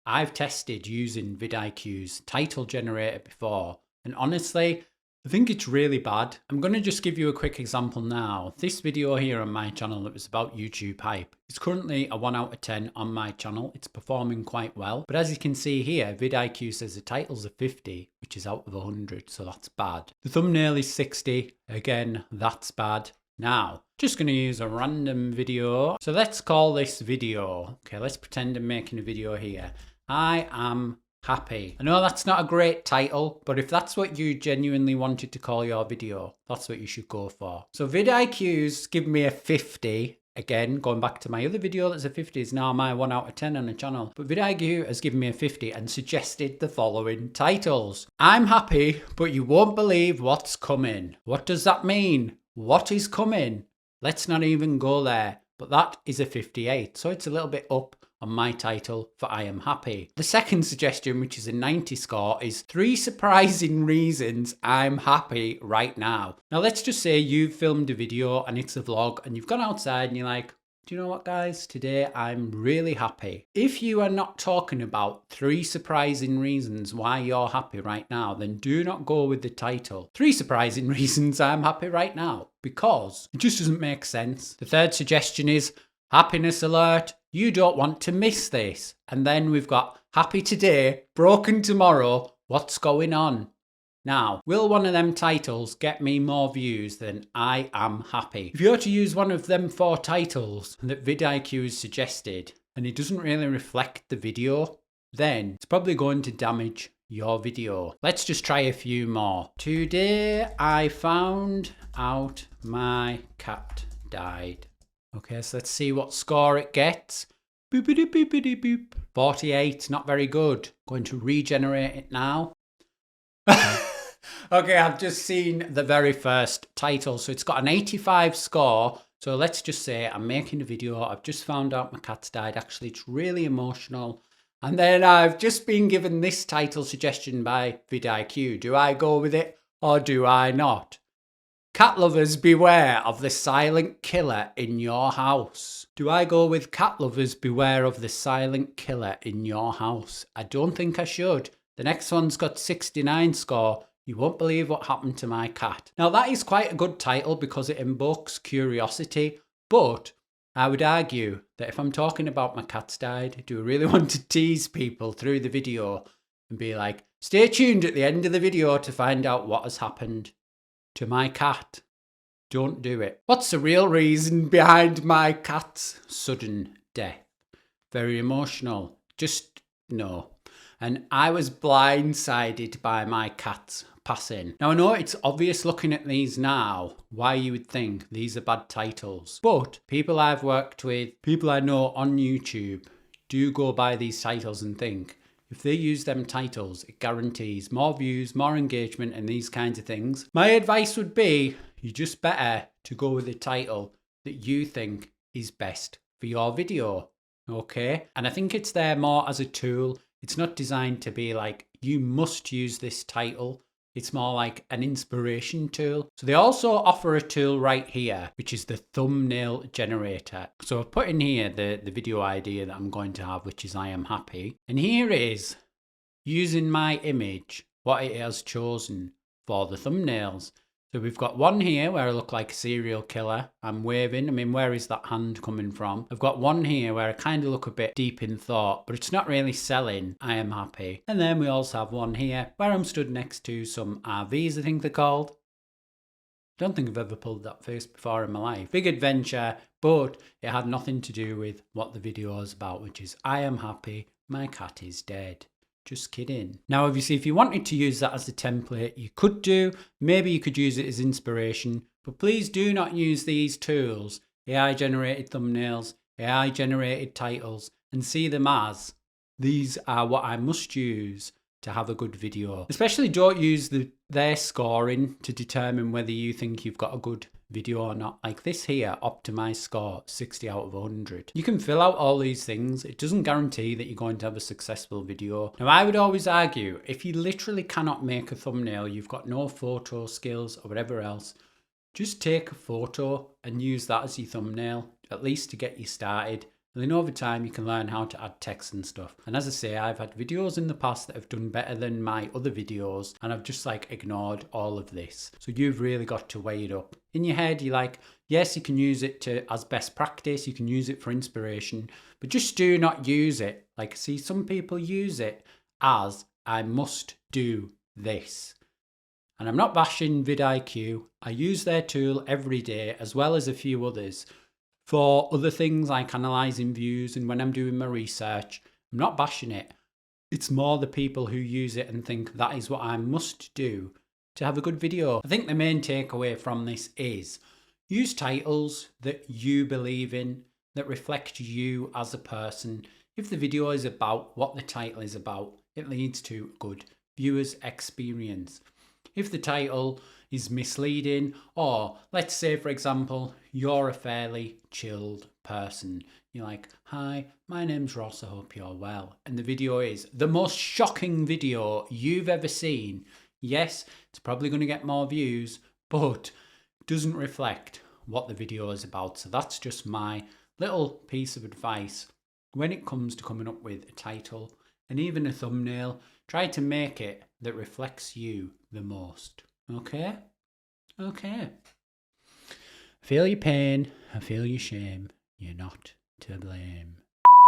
I've tested using VidIQ's title generator before, and honestly, I think it's really bad. I'm going to just give you a quick example now. This video here on my channel that was about YouTube hype. It's currently a 1 out of 10 on my channel. It's performing quite well. But as you can see here, VidIQ says the title's a 50, which is out of 100, so that's bad. The thumbnail is 60. Again, that's bad. Now, just going to use a random video. So let's call this video. Okay, let's pretend I'm making a video here. I am happy. I know that's not a great title, but if that's what you genuinely wanted to call your video, that's what you should go for. So VidIQ's given me a 50. Again, going back to my other video that's a 50 is now my 1 out of 10 on the channel. But VidIQ has given me a 50 and suggested the following titles. I'm happy, but you won't believe what's coming. What does that mean? What is coming? Let's not even go there. But that is a 58, so it's a little bit up on my title for I am happy. The second suggestion, which is a 90 score, is 3 surprising reasons I'm happy right now. Now let's just say you've filmed a video and it's a vlog and you've gone outside and you're like, do you know what guys, today I'm really happy. If you are not talking about 3 surprising reasons why you're happy right now, then do not go with the title. 3 surprising reasons I'm happy right now, because it just doesn't make sense. The third suggestion is happiness alert. You don't want to miss this. And then we've got happy today, broken tomorrow. What's going on? Now, will one of them titles get me more views than I am happy? If you're to use one of them 4 titles that VidIQ has suggested, and it doesn't really reflect the video, then it's probably going to damage your video. Let's just try a few more. Today I found out my cat died. Okay, so let's see what score it gets. Boopity boopity boop. 48, not very good. Going to regenerate it now. Okay, I've just seen the very first title. So it's got an 85 score. So let's just say I'm making a video. I've just found out my cat's died. Actually, it's really emotional. And then I've just been given this title suggestion by VidIQ. Do I go with it or do I not? Cat lovers, beware of the silent killer in your house. Do I go with cat lovers, beware of the silent killer in your house? I don't think I should. The next one's got 69 score. You won't believe what happened to my cat. Now that is quite a good title because it invokes curiosity, but I would argue that if I'm talking about my cat's died, do I really want to tease people through the video and be like, stay tuned at the end of the video to find out what has happened to my cat? Don't do it. What's the real reason behind my cat's sudden death? Very emotional. Just no. And I was blindsided by my cat's passing. Now I know it's obvious looking at these now why you would think these are bad titles, but people I've worked with, people I know on YouTube, do go by these titles and think if they use them titles, it guarantees more views, more engagement and these kinds of things. My advice would be you just better to go with the title that you think is best for your video. Okay? And I think it's there more as a tool. It's not designed to be like, you must use this title. It's more like an inspiration tool. So they also offer a tool right here, which is the thumbnail generator. So I've put in here the video idea that I'm going to have, which is I am happy. And here is using my image, what it has chosen for the thumbnails. So we've got one here where I look like a serial killer. I'm waving. I mean, where is that hand coming from? I've got one here where I kind of look a bit deep in thought, but it's not really selling. I am happy. And then we also have one here where I'm stood next to some RVs, I think they're called. Don't think I've ever pulled that face before in my life. Big adventure, but it had nothing to do with what the video is about, which is I am happy, my cat is dead. Just kidding. Now, obviously, if you wanted to use that as a template, you could do. Maybe you could use it as inspiration, but please do not use these tools, AI-generated thumbnails, AI-generated titles, and see them as these are what I must use to have a good video. Especially don't use their scoring to determine whether you think you've got a good video or not. Like this here, optimized score, 60 out of 100. You can fill out all these things. It doesn't guarantee that you're going to have a successful video. Now, I would always argue, if you literally cannot make a thumbnail, you've got no photo skills or whatever else, just take a photo and use that as your thumbnail, at least to get you started. And then over time, you can learn how to add text and stuff. And as I say, I've had videos in the past that have done better than my other videos, and I've just like ignored all of this. So you've really got to weigh it up. In your head, you're like, yes, you can use it as best practice. You can use it for inspiration, but just do not use it. Like, see, some people use it as I must do this. And I'm not bashing VidIQ. I use their tool every day, as well as a few others, for other things like analysing views and when I'm doing my research. I'm not bashing it. It's more the people who use it and think that is what I must do to have a good video. I think the main takeaway from this is use titles that you believe in, that reflect you as a person. If the video is about what the title is about, it leads to a good viewer's experience. If the title is misleading, or let's say, for example, you're a fairly chilled person. You're like, hi, my name's Ross, I hope you're well. And the video is the most shocking video you've ever seen. Yes, it's probably going to get more views, but doesn't reflect what the video is about. So that's just my little piece of advice. When it comes to coming up with a title and even a thumbnail, try to make it that reflects you the most. Okay? Okay. Feel your pain, I feel your shame. You're not to blame.